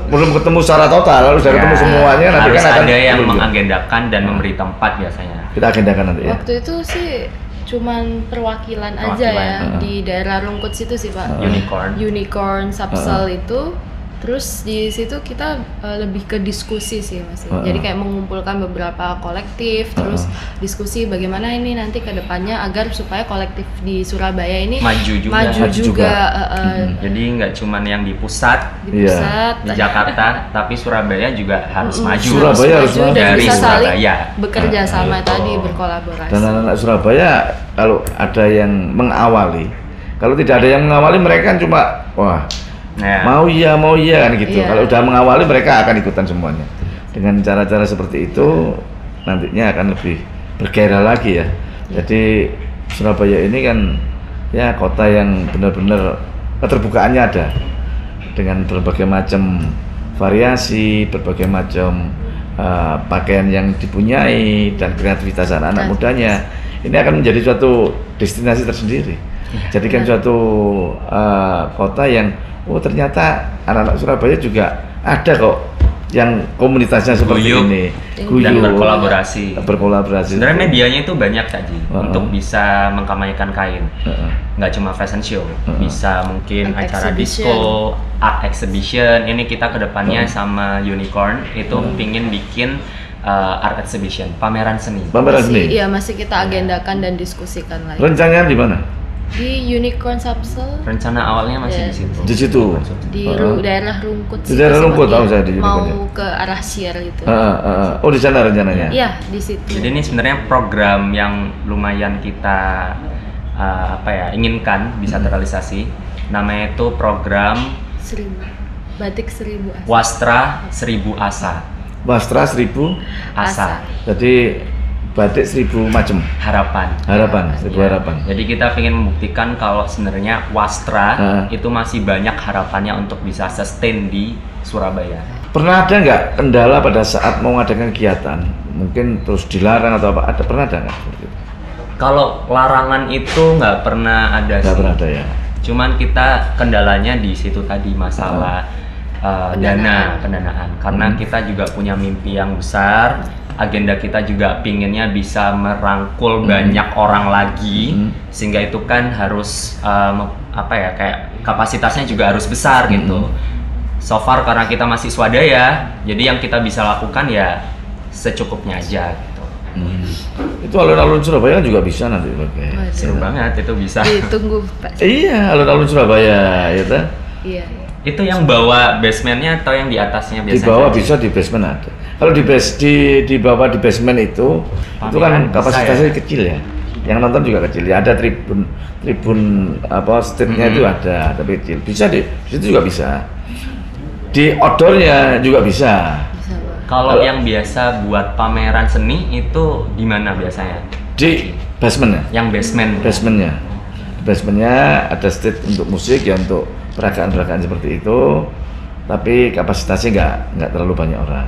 belum ketemu secara total, harus ya, ketemu semuanya nanti harus kan akan ada yang belum. mengagendakan dan memberi tempat biasanya. Kita agendakan nanti ya. Waktu itu sih cuman perwakilan aja ya Perwakilan. di daerah Rungkut situ sih Pak. Unicorn. Unicorn Sapsel itu. Terus di situ kita lebih ke diskusi sih Mas. Jadi kayak mengumpulkan beberapa kolektif, terus diskusi bagaimana ini nanti ke depannya agar supaya kolektif di Surabaya ini Maju juga. Maju Maju juga. juga. Jadi nggak cuman yang di pusat Di Iya. pusat. di Jakarta, tapi Surabaya juga harus maju. Surabaya harus maju. dan Dari bisa saling Surabaya. bekerja sama Gitu. tadi berkolaborasi. Dan anak-anak Surabaya kalau ada yang mengawali, kalau tidak ada yang mengawali mereka kan cuma wah Nah, mau iya kan gitu. Iya. Kalau udah mengawali mereka akan ikutan semuanya. Dengan cara-cara seperti itu nantinya akan lebih bergairah lagi ya. Jadi Surabaya ini kan ya kota yang benar-benar keterbukaannya ada dengan berbagai macam variasi, berbagai macam pakaian yang dipunyai dan kreativitas anak-anak mudanya. Ini akan menjadi suatu destinasi tersendiri. Jadikan suatu kota yang oh ternyata anak-anak Surabaya juga ada kok yang komunitasnya seperti Guyup ini, dan berkolaborasi. berkolaborasi. Sebenarnya medianya itu banyak Kak Ji untuk Uh-uh. bisa mengkampanyekan kain. Heeh. Nggak cuma fashion show, Uh-uh. bisa mungkin Art acara exhibition. disco, art exhibition. Ini kita kedepannya sama Unicorn itu pingin bikin art exhibition, pameran seni. Pameran Masih, seni. iya masih kita agendakan dan diskusikan lagi. Rencananya di mana? Di Unicorn Sapsel Rencana awalnya masih Iya. di situ. Di situ. di Uh-uh. daerah Rungkut. Di daerah situ Rungkut, seperti tahu saya di mau Unicorn. ke arah Sier gitu. Oh di sana rencananya. Iya di situ. Jadi ini sebenarnya program yang lumayan kita inginkan bisa terrealisasi. Namanya itu program 1000 batik 1000 asa. Wastra 1000 Asa. Wastra 1000, Asa. jadi batik 1000 macam. Harapan. Harapan, 1000 Ya. harapan. Jadi kita ingin membuktikan kalau sebenarnya Wastra itu masih banyak harapannya untuk bisa sustain di Surabaya. Pernah ada nggak kendala pada saat mau mengadakan kegiatan? Mungkin terus dilarang atau apa? Pernah ada nggak seperti itu? Kalau larangan itu nggak pernah ada Nggak sih. pernah ada ya. Cuman kita kendalanya di situ tadi masalah pendanaan. Karena kita juga punya mimpi yang besar. Agenda kita juga pinginnya bisa merangkul banyak orang lagi, sehingga itu kan harus kayak kapasitasnya juga harus besar gitu. So far karena kita masih swadaya, jadi yang kita bisa lakukan ya secukupnya aja gitu. Itu alun-alun Surabaya kan juga bisa nanti pakai. Waduh. Seru banget itu bisa. Ditunggu Pak. Iya, alun-alun Surabaya, ya kan? Iya. Itu yang bawa basementnya atau yang di atasnya Di biasanya? bawah bisa, di basement ada. Kalau di bawah di basement itu kan Pameran bisa kapasitasnya ya? kecil ya. Yang nonton juga kecil ya. Ada tribun stage-nya itu ada, tapi kecil. Bisa di situ juga bisa. Di outdoornya juga bisa. Kalau yang biasa buat pameran seni itu di mana biasanya? Di basement ya. Yang Basementnya. Di basementnya ada stage untuk musik ya, untuk peragaan-peragaan seperti itu. Tapi kapasitasnya nggak terlalu banyak orang.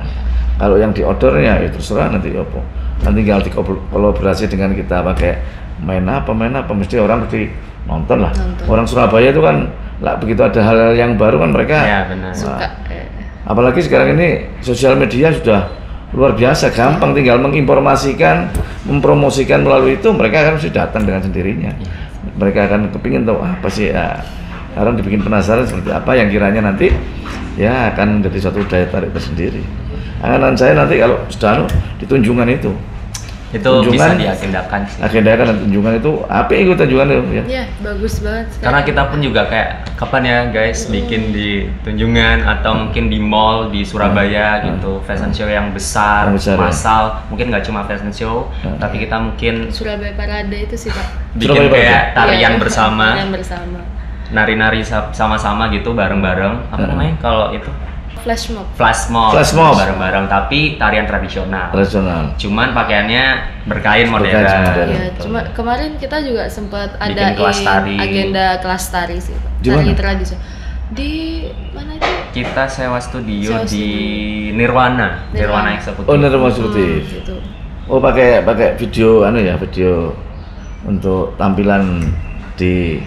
Kalau yang di outdoor ya terserah nanti apa. Nanti tinggal dikolaborasi dengan kita pakai main apa mesti orang mesti nonton lah. Orang Surabaya itu kan lah begitu ada hal yang baru kan mereka Ya benar. Suka. apalagi sekarang ini sosial media sudah luar biasa gampang, tinggal menginformasikan, mempromosikan melalui itu, mereka akan mesti datang dengan sendirinya. Mereka akan kepingin tahu apa sih ya, sekarang dibikin penasaran seperti apa yang kiranya nanti ya akan menjadi suatu daya tarik tersendiri. Angan saya nanti kalau sudah di Tunjungan itu Bisa diagendakan sih. agendakan dan Tunjungan itu apa ikut Tunjungan itu ya. Iya, bagus banget. Karena kita pun juga kayak kapan ya guys bikin di Tunjungan atau mungkin di mall di Surabaya gitu, fashion show yang besar, massal, mungkin nggak cuma fashion show, tapi kita mungkin Surabaya Parade itu sih Pak. bikin kayak tarian Iya, bersama, tarian bersama. nari-nari sama-sama gitu bareng-bareng. Apa namanya kalau itu? Flash mob bareng-bareng, tapi tarian tradisional. Cuman pakaiannya berkain modern. Iya, cuma kemarin kita juga sempat Bikin ada kelas tari. agenda kelas tari sih Pak. Di Tari mana? tradisional. Di mana itu? Kita sewa studio di Nirwana Eksekutif. Oh, Nirwana Eksekutif. Gitu. Oh, pakai video video untuk tampilan di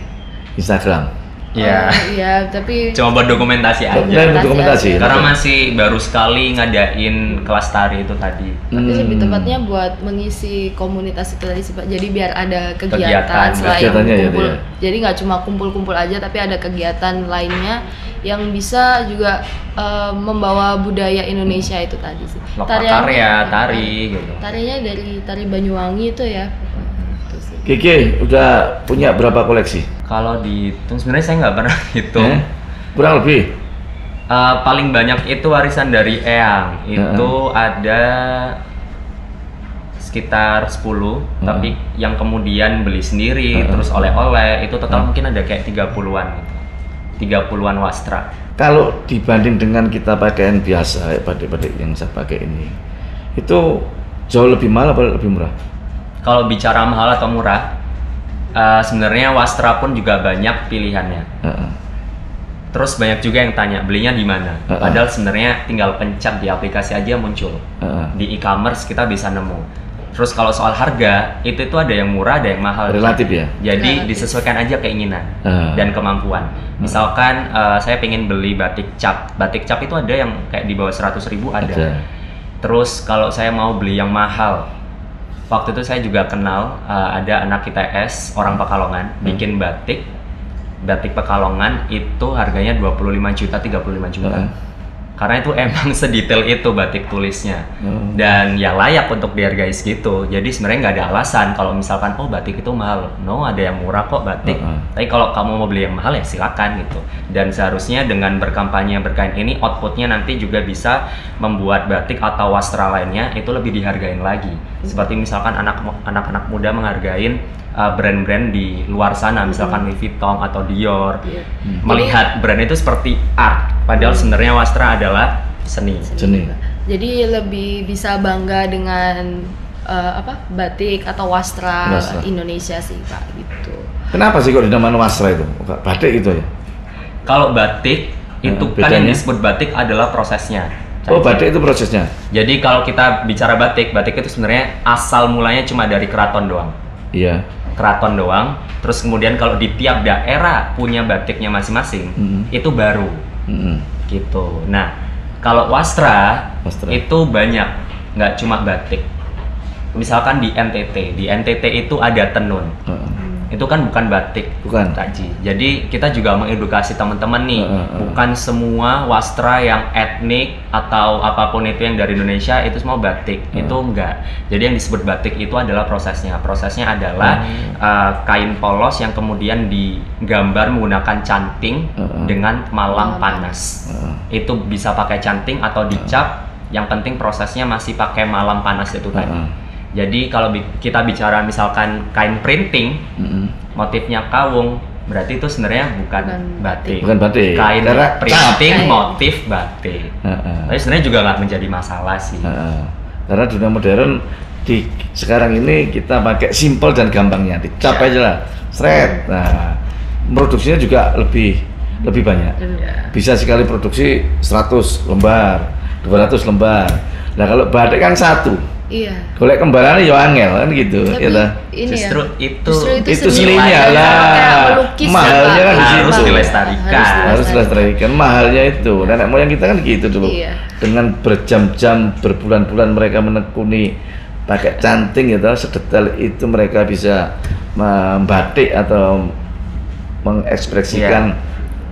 Instagram. Iya. Iya, tapi Cuma buat dokumentasi aja. Dokumentasi. Karena masih baru sekali ngadain kelas tari itu tadi. tapi lebih tepatnya buat mengisi komunitas itu tadi sih Pak. Jadi biar ada Kegiatan. kegiatan selain Kegiatannya ya, kumpul. ya. Jadi nggak cuma kumpul-kumpul aja, tapi ada kegiatan lainnya yang bisa juga membawa budaya Indonesia itu tadi sih. Lokal karya, tari gitu. Tarinya dari tari Banyuwangi itu ya. Itu sih. Kiki udah punya berapa koleksi? Kalau dihitung sebenarnya saya nggak pernah hitung. Kurang lebih. Paling banyak itu warisan dari Eyang. Itu ada sekitar 10, tapi yang kemudian beli sendiri, terus oleh-oleh, itu total mungkin ada kayak 30-an gitu. 30-an wastra. Kalau dibanding dengan kita pakaian biasa kayak batik-batik yang saya pakai ini, itu jauh lebih mahal atau lebih murah? Kalau bicara mahal atau murah, sebenarnya wastra pun juga banyak pilihannya. Terus banyak juga yang tanya belinya di mana. Padahal sebenarnya tinggal pencet di aplikasi aja muncul. Di e-commerce kita bisa nemu. Terus kalau soal harga itu ada yang murah, ada yang mahal. Relatif ya. Jadi disesuaikan aja keinginan dan kemampuan. Misalkan saya pengen beli batik cap. Batik cap itu ada yang kayak di bawah 100.000 ada. Terus kalau saya mau beli yang mahal, waktu itu saya juga kenal ada anak ITS orang Pekalongan bikin batik Pekalongan itu harganya 25 juta 35 juta. Karena itu emang sedetail itu batik tulisnya dan ya layak untuk dihargai segitu. Jadi sebenarnya nggak ada alasan kalau misalkan oh batik itu mahal. No, ada yang murah kok batik. Tapi kalau kamu mau beli yang mahal ya silakan gitu. Dan seharusnya dengan berkampanye berkain ini outputnya nanti juga bisa membuat batik atau wastra lainnya itu lebih dihargain lagi. Seperti misalkan anak-anak muda menghargain brand-brand di luar sana, misalkan Louis Vuitton atau Dior, melihat brand itu seperti art, padahal sebenarnya wastra adalah seni. Jadi lebih bisa bangga dengan batik atau wastra Indonesia sih Pak gitu. Kenapa sih kok dinamakan wastra itu? Batik itu ya? Kalau batik itu kan yang disebut batik adalah prosesnya. Oh, batik itu prosesnya. Jadi kalau kita bicara batik itu sebenarnya asal mulanya cuma dari keraton doang. Iya. Keraton doang. Terus kemudian kalau di tiap daerah punya batiknya masing-masing, itu baru. Gitu. Nah, kalau wastra itu banyak, nggak cuma batik. Misalkan di NTT itu ada tenun. Itu kan bukan batik, Kak Ji. Jadi kita juga mengedukasi teman-teman nih, bukan semua wastra yang etnik atau apapun itu yang dari Indonesia itu semua batik, itu enggak. Jadi yang disebut batik itu adalah prosesnya. Prosesnya adalah kain polos yang kemudian digambar menggunakan canting dengan malam panas. Itu bisa pakai canting atau dicap, yang penting prosesnya masih pakai malam panas itu tadi. Jadi kalau kita bicara misalkan kain printing, motifnya kawung, berarti itu sebenarnya bukan Bukan batik. Bukan batik. Kain Karena printing kain. motif batik. Tapi sebenarnya juga nggak menjadi masalah sih. Karena dunia modern di sekarang ini kita pakai simple dan gampangnya, dicap aja lah, seret. Nah, produksinya juga lebih banyak. Bisa sekali produksi 100 lembar, 200 lembar. Nah kalau batik kan satu, Iya. golek kembarannya ya angel kan gitu. Tapi Ya toh? ini Justru ya. itu Itu seni seninya kayak lah. melukis ya, Mahalnya Pak. kan di Harus situ. dilestarikan. Harus dilestarikan, mahalnya itu. Nenek moyang kita kan gitu dulu. Iya. Dengan berjam-jam, berbulan-bulan mereka menekuni pakai canting gitu, sedetail itu mereka bisa membatik atau mengekspresikan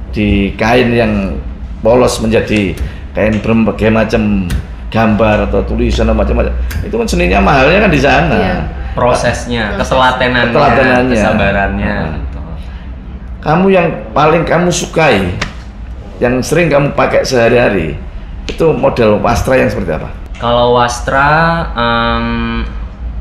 di kain yang polos menjadi kain berbagai macam gambar atau tulisan atau macam-macam. Itu kan seninya, mahalnya kan di sana. Iya. prosesnya, Proses. ketelatenannya, kesabarannya. Gitu. Kamu yang paling kamu sukai, yang sering kamu pakai sehari-hari, itu model wastra yang seperti apa? Kalau wastra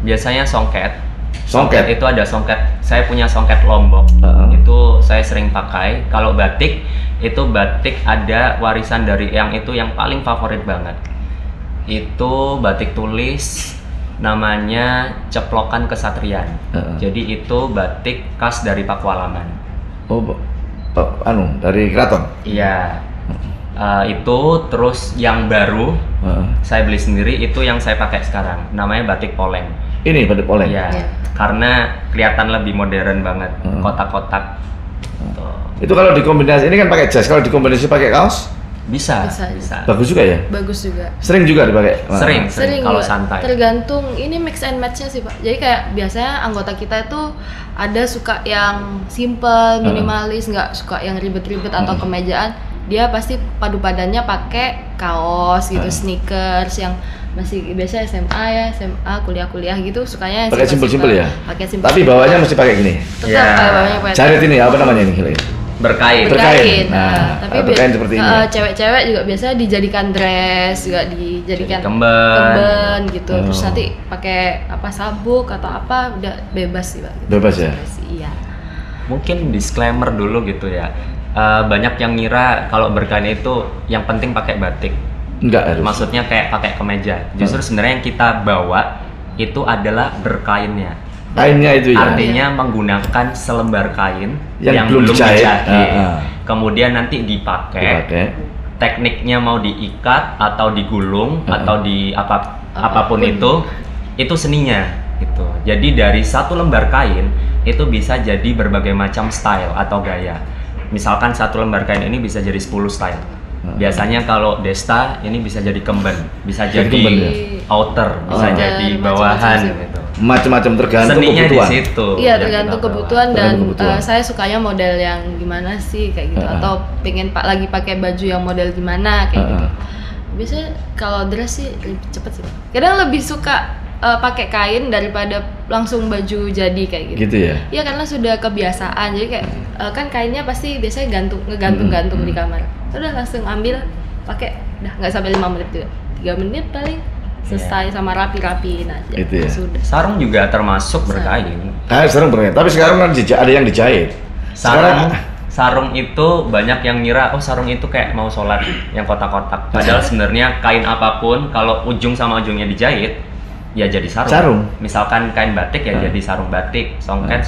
biasanya songket. Songket? Itu ada songket. Saya punya songket Lombok. Itu saya sering pakai. Kalau batik itu batik ada warisan dari yang itu yang paling favorit banget. Itu batik tulis namanya Ceplokan Kesatrian. Jadi itu batik khas dari Pakualaman. Oh, dari keraton? Iya. Itu terus yang baru saya beli sendiri, itu yang saya pakai sekarang. Namanya batik poleng. Ini batik poleng? Iya. Karena kelihatan lebih modern banget, kotak-kotak. Itu kalau dikombinasi, ini kan pakai jas, kalau dikombinasi pakai kaos? Bisa. Bagus juga ya? Bagus juga. Sering juga dipakai? Sering kalau juga. santai. Tergantung ini mix and match-nya sih, Pak. Jadi kayak biasanya anggota kita itu ada suka yang simple, minimalis, nggak suka yang ribet-ribet atau kemejaan. Dia pasti padu padannya pakai kaos gitu, sneakers yang masih biasa SMA kuliah-kuliah gitu, sukanya yang Pakai simpel-simpel ya? Pakai simpel. Tapi bawahnya mesti pakai gini? Tetap Ya. bawahnya pakai Jarit ini, apa namanya ini? Berkain. Berkain. Nah, Nah, berkain seperti ini. Cewek-cewek juga biasanya dijadikan dress, juga dijadikan Jadi kemben. gitu. Terus nanti pakai apa sabuk atau apa udah bebas sih, Pak. Gitu. Bebas ya? Iya. Mungkin disclaimer dulu gitu ya. Banyak yang ngira kalau berkain itu yang penting pakai batik. Enggak harus. Maksudnya kayak pakai kemeja. Justru sebenarnya yang kita bawa itu adalah berkainnya. Kainnya itu ya? Artinya menggunakan selembar kain Yang belum dijahit. Kemudian nanti dipakai. Tekniknya mau diikat atau digulung atau di apapun itu seninya gitu. Jadi dari satu lembar kain itu bisa jadi berbagai macam style atau gaya. Misalkan satu lembar kain ini bisa jadi 10 style. Biasanya kalau Desta ini bisa jadi kemben, bisa jadi kemben ya? outer, bisa jadi bawahan gitu. Macam-macam tergantung Seninya kebutuhan. di situ. Iya, yang tergantung kita bawa. kebutuhan dan Tergantung kebutuhan. saya sukanya model yang gimana sih kayak gitu atau pengen lagi pakai baju yang model gimana kayak gitu. Biasanya kalau dress sih lebih cepet sih. Kadang lebih suka pakai kain daripada langsung baju jadi kayak gitu. Gitu ya? Iya, karena sudah kebiasaan. Jadi kayak kan kainnya pasti biasanya ngegantung di kamar. Udah langsung ambil, pakai, udah nggak sampai 5 menit juga. 3 menit paling selesai sama rapi-rapiin aja. Itu ya? Sudah. Sarung juga termasuk berkain. Sekarang berkain, tapi sekarang kan ada yang dijahit. Sarung itu banyak yang ngira, oh sarung itu kayak mau sholat yang kotak-kotak. Padahal sebenarnya kain apapun kalau ujung sama ujungnya dijahit, ya jadi sarung. Misalkan kain batik ya jadi sarung batik, songket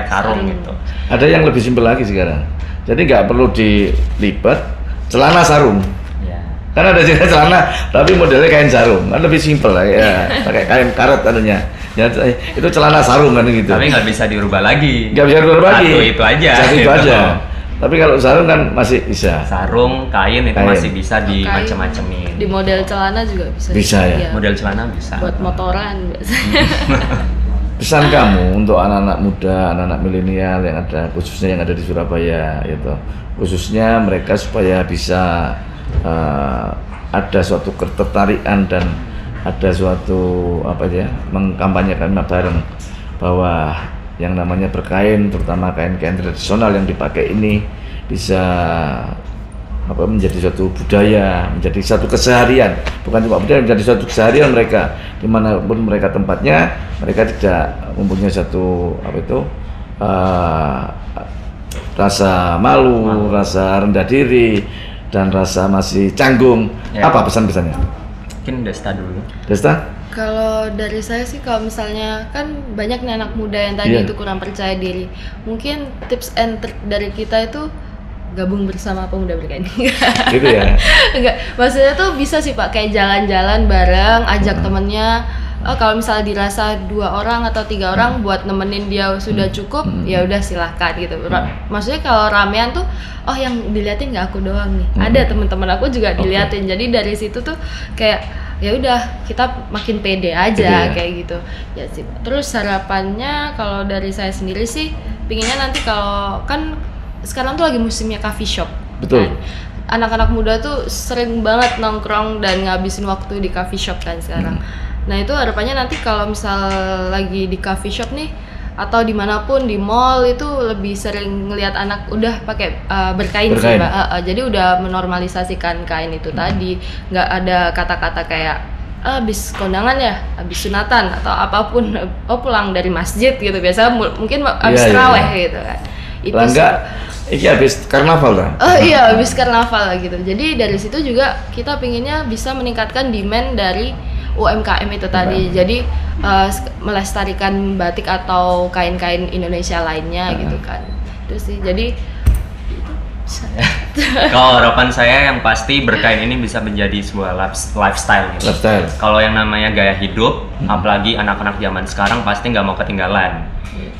sarung gitu. Ada yang lebih simpel lagi sekarang. Jadi nggak perlu dilipat, celana sarung. Ya. Kan ada juga celana, tapi modelnya kain sarung. Kan lebih simpel lah ya, pakai kain karet adanya. Ya, itu celana sarung kan gitu. Tapi nggak bisa dirubah lagi. Nggak bisa dirubah lagi. Satu itu aja. Satu itu gitu. aja. Tapi kalau sarung kan masih bisa. Sarung, kain itu masih bisa Kain, dimacem-macemin. di model celana juga bisa. Bisa ya? Iya. Model celana bisa. Buat motoran biasanya. Pesan kamu untuk anak-anak muda, anak-anak milenial yang ada, khususnya yang ada di Surabaya, gitu. Khususnya mereka supaya bisa ada suatu ketertarikan dan ada suatu mengkampanyekan bareng bahwa yang namanya berkain, terutama kain-kain tradisional yang dipakai ini bisa menjadi suatu budaya, menjadi satu keseharian, bukan cuma budaya, menjadi suatu keseharian mereka dimanapun mereka tempatnya. Mereka tidak mempunyai satu rasa malu, rasa rendah diri, dan rasa masih canggung. Ya. Apa pesan-pesannya? Mungkin Desta dulu. Desta? Kalau dari saya sih, kalau misalnya kan banyak nih anak muda yang tadi Iya. itu kurang percaya diri. Mungkin tips and trick dari kita itu gabung bersama pemuda berkain. Gitu ya. Enggak, maksudnya tuh bisa sih Pak, kayak jalan-jalan bareng, ajak temennya. Oh, kalau misalnya dirasa 2 orang atau 3 orang buat nemenin dia sudah cukup, ya udah silahkan gitu. Maksudnya kalau ramean tuh, oh yang diliatin nggak aku doang nih, ada teman-teman aku juga diliatin. Jadi dari situ tuh kayak ya udah kita makin pede aja Pede ya? kayak gitu ya sih. Terus harapannya kalau dari saya sendiri sih, pinginnya nanti kalau kan sekarang tuh lagi musimnya coffee shop. Betul. Kan? Anak-anak muda tuh sering banget nongkrong dan ngabisin waktu di coffee shop kan sekarang. Nah itu harapannya nanti kalau misal lagi di coffee shop nih atau dimanapun di mall itu lebih sering ngelihat anak udah pakai berkain sih Berkain. Mbak. Jadi udah menormalisasikan kain itu tadi, nggak ada kata-kata kayak habis kondangan ya, habis sunatan atau apapun, oh pulang dari masjid gitu, biasa mungkin habis Iya, iya, terawih iya. gitu kan. Itu Lah sih. enggak, ini habis karnaval kan? Oh iya, habis karnaval gitu. Jadi dari situ juga kita pinginnya bisa meningkatkan demand dari UMKM itu tadi. Jadi melestarikan batik atau kain-kain Indonesia lainnya gitu kan. Itu sih. Jadi Kalau harapan saya yang pasti berkain ini bisa menjadi sebuah lifestyle gitu. Lifestyle. Kalau yang namanya gaya hidup, apalagi anak-anak zaman sekarang pasti nggak mau ketinggalan.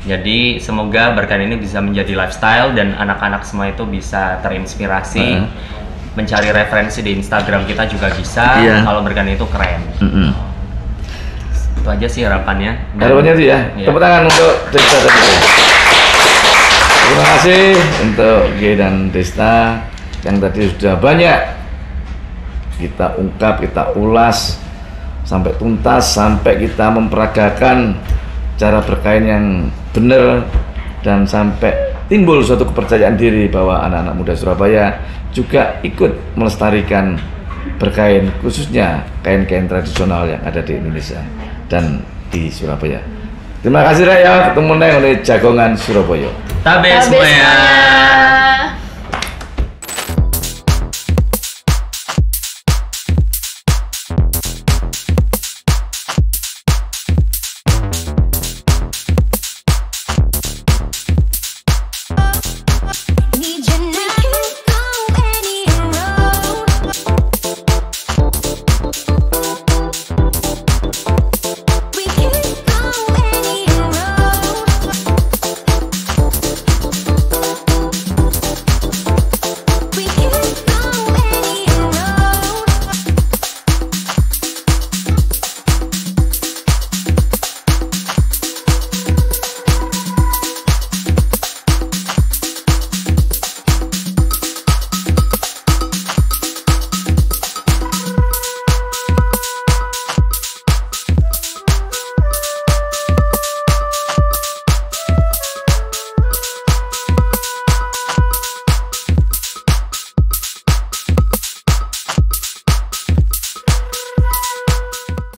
Jadi semoga berkain ini bisa menjadi lifestyle dan anak-anak semua itu bisa terinspirasi, mencari referensi di Instagram kita juga bisa. Iya. Kalau berkain itu keren. Itu aja sih harapannya. Harapannya itu ya. Iya. Tepuk tangan untuk Desta tadi. Terima kasih untuk G dan Desta yang tadi sudah banyak kita ungkap, kita ulas sampai tuntas, sampai kita memperagakan cara berkain yang benar dan sampai timbul suatu kepercayaan diri bahwa anak-anak muda Surabaya juga ikut melestarikan berkain, khususnya kain-kain tradisional yang ada di Indonesia dan di Surabaya. Terima kasih Raya, ketemu neng oleh Jagongan Surabaya. Tabe semuanya. semuanya.